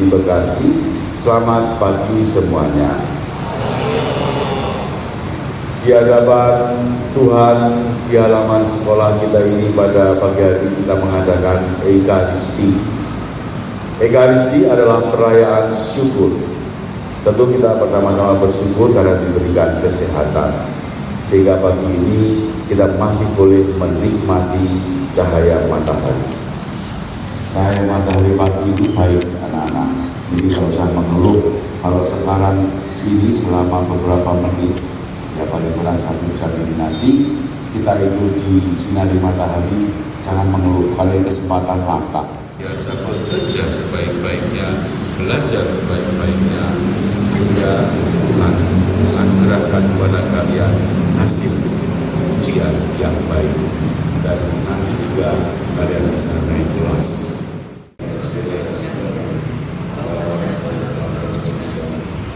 di Bekasi. Selamat pagi semuanya. Di hadapan Tuhan, di halaman sekolah kita ini pada pagi hari kita mengadakan Ekaristi. Ekaristi adalah perayaan syukur. Tentu kita pertama-tama bersyukur karena diberikan kesehatan, sehingga pagi ini kita masih boleh menikmati cahaya matahari. Cahaya matahari pagi itu baik anak-anak. Jadi kalau usah mengeluh. Kalau sekarang ini selama beberapa menit, ya paling kurang 1 jam ini nanti kita itu di sinari matahari, jangan mengeluh karena kesempatan langka. Biasa bekerja sebaik-baiknya, belajar sebaik-baiknya, sehingga Tuhan menganugerahkan kepada kalian hasil ujian yang baik, dan nanti juga kalian bisa naik kelas.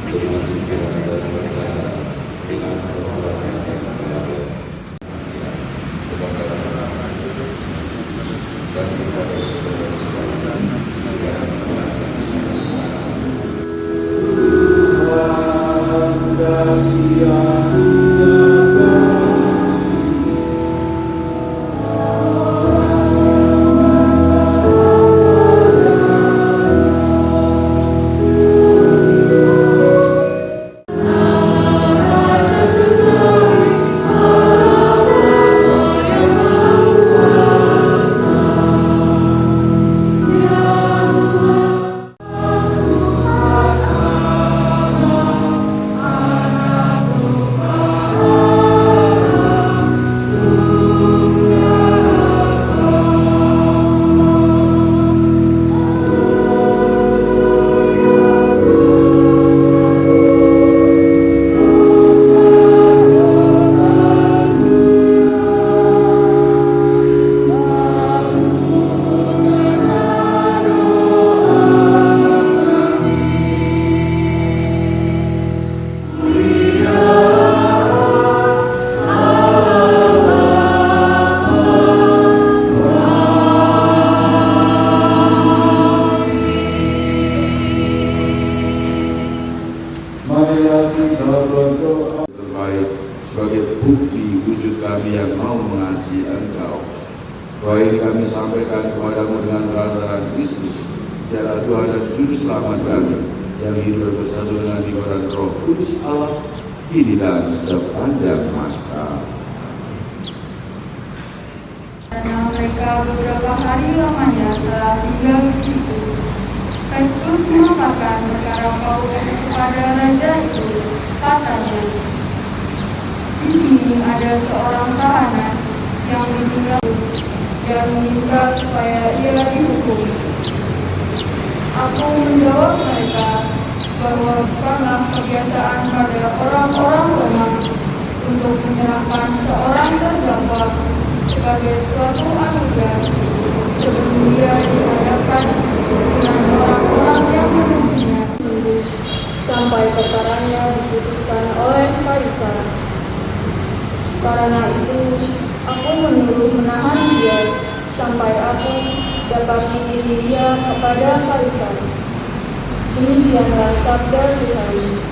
Dengan pikiran dan berkata, dengan perbuatan yang baik, dan kepada saudara-saudara sedang terbaik sebagai bukti wujud kami yang mau mengasihi Engkau. Doa ini kami sampaikan kepadamu dengan perantaraan Kristus, Dia Tuhan dan Juru Selamat kami, yang hidup bersatu dengan Dia dan Roh Kudus Allah, kini dan sepanjang masa. Karena mereka beberapa hari lamanya telah tinggal di situ, Festus memaparkan perkara Paulus kepada raja itu. Katanya, di sini ada seorang tahanan yang ditinggal dan meminta supaya ia dihukum. Aku menjawab mereka bahwa bukanlah kebiasaan pada orang-orang Roma untuk menyerahkan seorang terdakwa sebagai suatu anugerah sebelum dia dihadapkan dengan orang-orang yang menuduhnya sampai perkaranya diputuskan oleh Kaisar. Karena itu, aku menyuruh menahan dia sampai aku dapat mengirim dia kepada Kaisar. Demikianlah sabda Tuhan.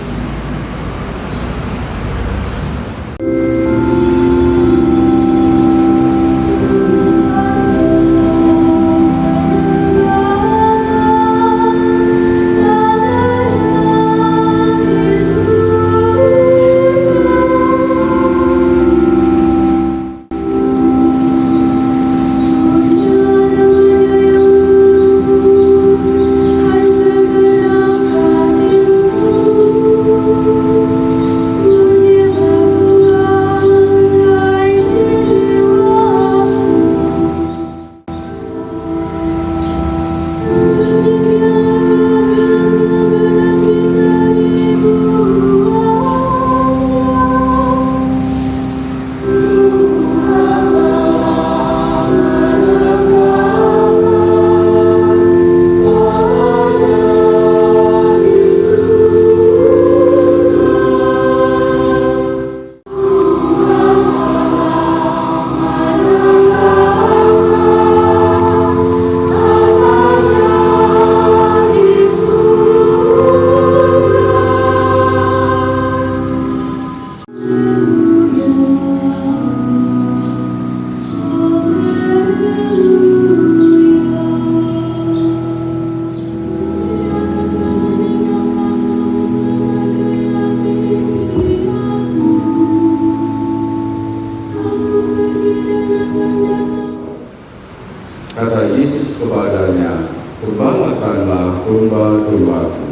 Kata Yesus kepadanya, "Gembalakanlah domba-dombaku."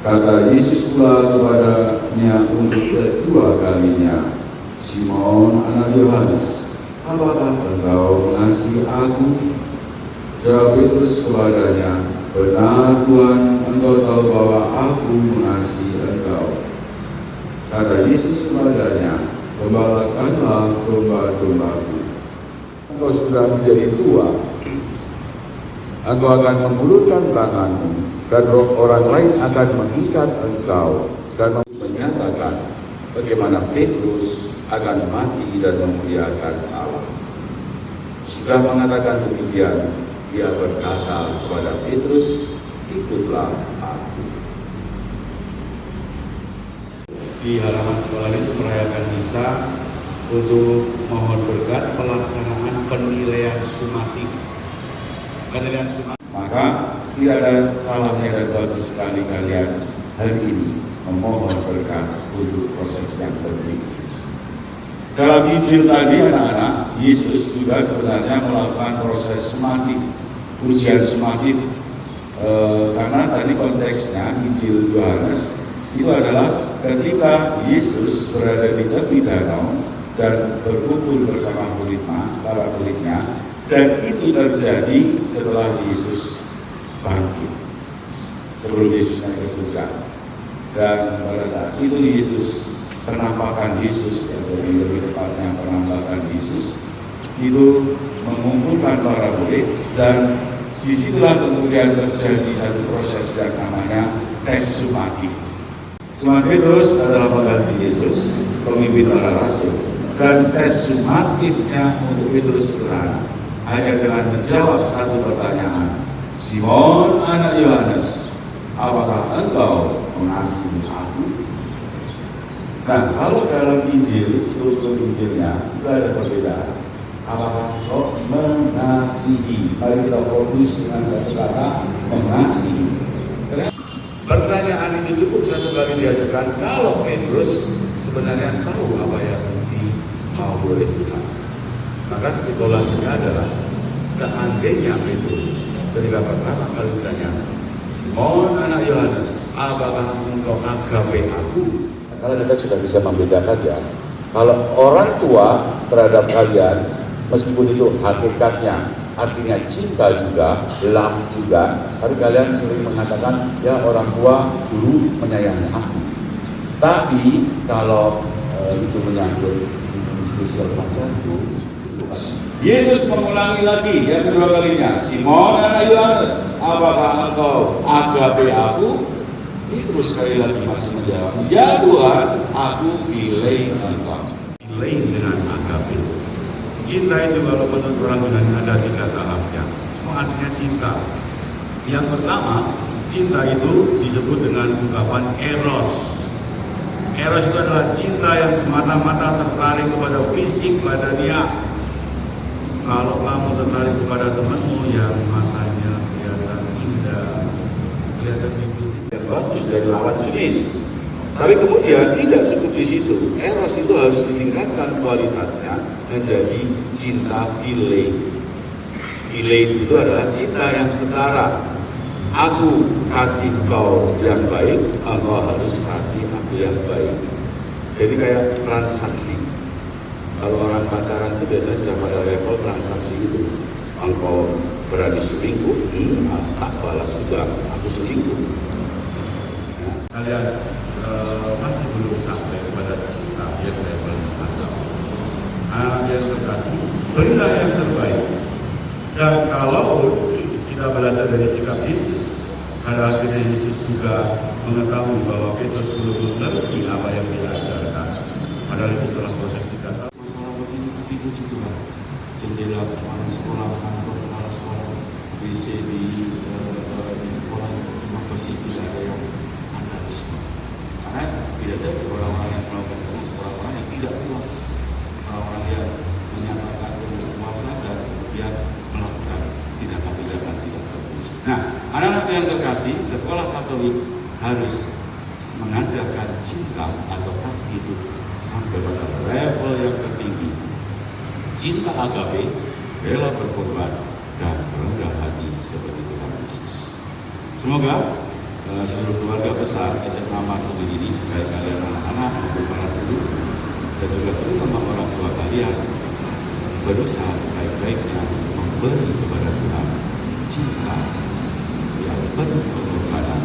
Kata Yesus pula kepadanya untuk kedua kalinya, "Simon anak Yohanes, apakah engkau mengasihi aku?" Jawab Petrus kepadanya, "Benar Tuhan, engkau tahu bahwa aku mengasihi engkau." Kata Yesus kepadanya, "Gembalakanlah domba-dombaku." Engkau sudah menjadi tua, engkau akan mengulurkan tanganmu, dan roh orang lain akan mengikat engkau, dan menyatakan bagaimana Petrus akan mati dan memuliakan Allah. Sudah mengatakan demikian, dia berkata kepada Petrus, "Ikutlah aku." Di halaman sekolah itu merayakan misa untuk mohon berkat pelaksanaan penilaian sumatif. Maka tidak ada salahnya dan bagus sekali kalian hari ini memohon berkat untuk proses yang penting. Dalam Injil tadi anak-anak, Yesus juga sebenarnya melakukan proses sumatif, ujian sumatif, karena tadi konteksnya Injil Yohanes itu adalah ketika Yesus berada di tepi danau dan berkumpul bersama para muridnya, dan itu terjadi setelah Yesus bangkit, sebelum Yesus naik ke surga. Dan pada saat itu penampakan Yesus, atau lebih tepatnya penampakan Yesus, itu mengumpulkan para murid, dan disitulah kemudian terjadi satu proses yang namanya tes sumatif. Simon Petrus adalah pengganti Yesus, pemimpin para rasul, dan tes sumatifnya untuk Petrus sederhana, hanya dengan menjawab satu pertanyaan, "Simon anak Yohanes, apakah engkau mengasihi aku?" Nah, kalau dalam Injil, struktur Injilnya itu ada perbedaan. Apakah engkau mengasihi? Mari kita fokus dengan satu kata, mengasihi. Pertanyaan ini cukup satu kali diajukan kalau Petrus sebenarnya tahu apa yang dimau oleh Tuhan. Maka spekulasinya adalah seandainya Petrus ketika pertama kali ditanya, "Simon anak Yohanes, apakah engkau agape aku?" Kalau kita sudah bisa membedakan ya, kalau orang tua terhadap kalian, meskipun itu hakikatnya artinya cinta juga, love juga, tapi kalian sering mengatakan, "Ya orang tua dulu menyayangi aku." Tapi kalau itu menyangkut spesial pacarku, Yesus mengulangi lagi yang kedua kalinya, "Simon anak Yohanes, apakah engkau agape aku?" Itu sekali lagi masih menjawab, "Ya Tuhan, aku philein engkau." Philein dengan agape. Cinta itu kalau menurut orang Yunani ada 3 tahapnya. Semua artinya cinta. Yang pertama, cinta itu disebut dengan ungkapan eros. Eros itu adalah cinta yang semata-mata tertarik kepada fisik badannya. Kalau kamu tertarik kepada temanmu yang matanya kelihatan indah, kelihatan bibir yang bagus dari lawan jenis, tapi kemudian tidak cukup di situ. Eros itu harus ditingkatkan kualitasnya menjadi cinta philein. Philein itu adalah cinta yang setara. Aku kasih kau yang baik, engkau harus kasih aku yang baik. Jadi kayak transaksi. Kalau orang pacaran itu biasanya sudah pada level transaksi itu. Engkau berani selingkuh, tak balas juga, aku selingkuh. Ya. Kalian masih belum sampai kepada cinta yang levelnya agama. Anak yang terkasih, berilah yang terbaik. Dan kalaupun kita belajar dari sikap Yesus, pada akhirnya Yesus juga mengetahui bahwa Petrus belum mengerti apa yang dia ajarkan. Padahal itu setelah proses 3 tahun. Masalah begini, tapi puji Tuhan, jendela kepala sekolah, kantor kepala sekolah, WC di sekolah cuma bersih, tidak ada yang vandalisme. Karena tidak ada orang-orang yang melakukan itu, orang-orang yang tidak puas, orang-orang yang menyatakan berkuasa dan kemudian melakukan tindakan-tindakan tidak terpuji. Nah, anak-anak yang terkasih, sekolah Katolik harus mengajarkan cinta atau kasih itu sampai pada level yang tertinggi. Cinta agape, rela berkorban, seperti Tuhan Yesus. Semoga seluruh keluarga besar SMA Marsudi ini, baik kalian anak-anak maupun para guru dan juga terutama orang tua kalian, berusaha sebaik-baiknya memberi kepada Tuhan cinta yang penuh pengorbanan,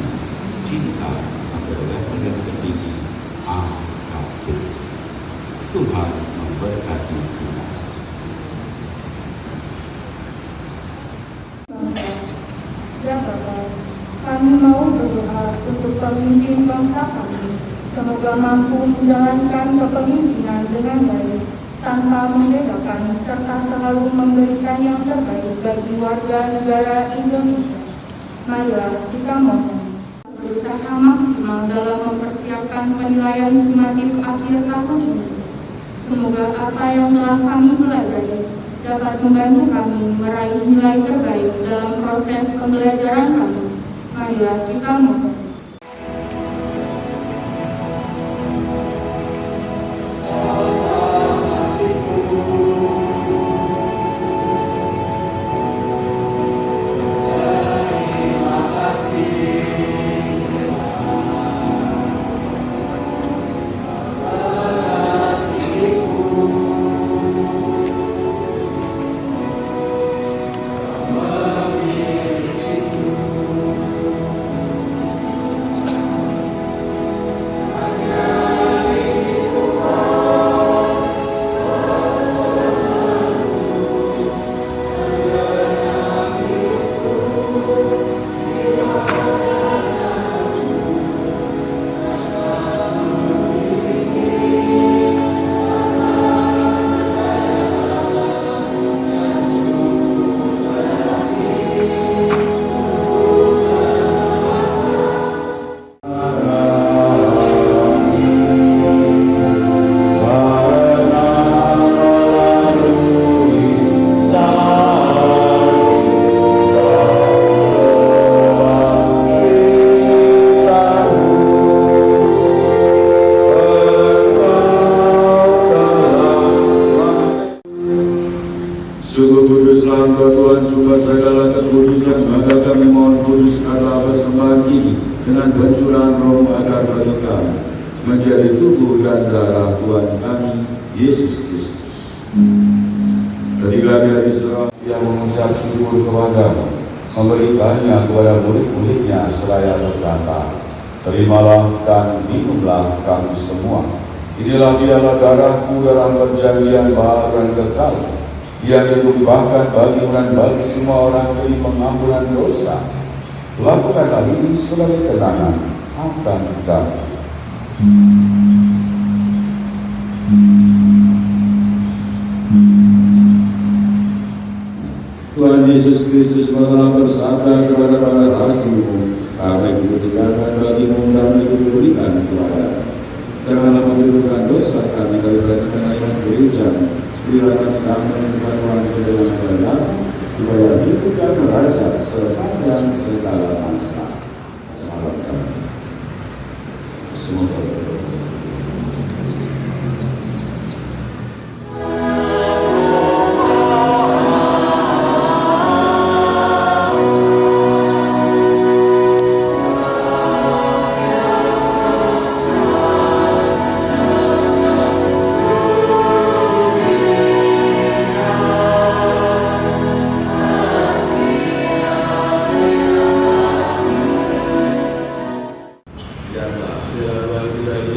cinta sampai level yang tertinggi AKP. Tuhan memberkati kita. Ya Bapa, kami mau berdoa untuk pemimpin bangsa kami. Semoga mampu menjalankan kepemimpinan dengan baik, tanpa membedakan serta selalu memberikan yang terbaik bagi warga negara Indonesia. Marilah kita mohon berusaha maksimal dalam mempersiapkan penilaian sumatif akhir tahun ini. Semoga apa yang telah kami pelajari dapat membantu kami meraih nilai terbaik dalam proses pembelajaran kami. Marilah kita mohon. Sungguh kuduslah Engkau Tuhan, sumber segala kekudusan, maka kami mohon kuduskanlah persembahan ini dengan pencurahan Roh agar bagi kami menjadi tubuh dan darah Tuhan kami, Yesus Kristus. Ketika dia diserah, yang mengucap syukur kepadamu, memberikannya kepada murid-muridnya seraya berkata, terimalah dan minumlah kamu semua. Inilah dialah darahku dalam perjanjian baru dan kekal, yang ditumpahkan bagimu dan bagi semua orang demi pengampunan dosa. Lakukanlah ini sebagai kenangan akan kami. Tuhan Yesus Kristus telah bersabda kepada para rasul-Mu, kami kutinggalkan bagimu, kami kuberikan kepada. Janganlah memberikan dosa kami daripada kenaikan gereja. Bila kami akan kesatuan sedalam dalam, supaya hidup dan merajat sepanjang segala masa. Salam kami. Semoga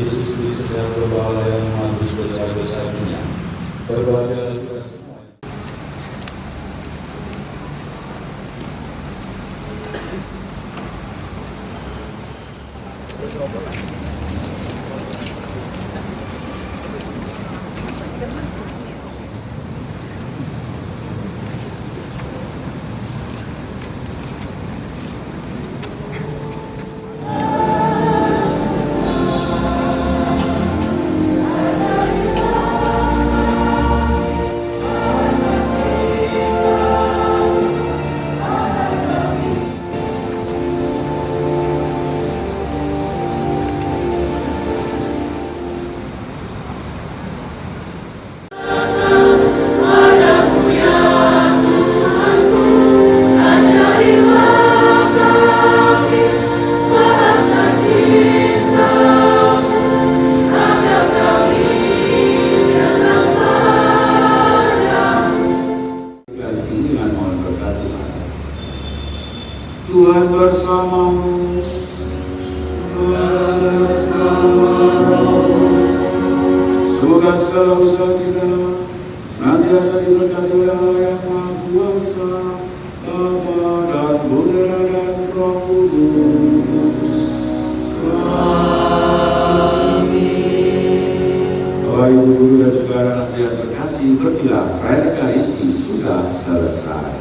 Yesus Kristus yang berbahala yang menghapus dosa-dosa dunia. Berbahagialah kita semua. Ekaristi dengan mohon berkat Tuhan. Tuhan bersamamu. Semoga segala usaha kita senantiasa diberkati oleh Allah yang Maha Kuasa, Bapa dan Putera dan Roh Kudus. Bapak Ibu Guru dan juga anak-anak yang terkasih, berpilah perayaan Ekaristi sudah selesai.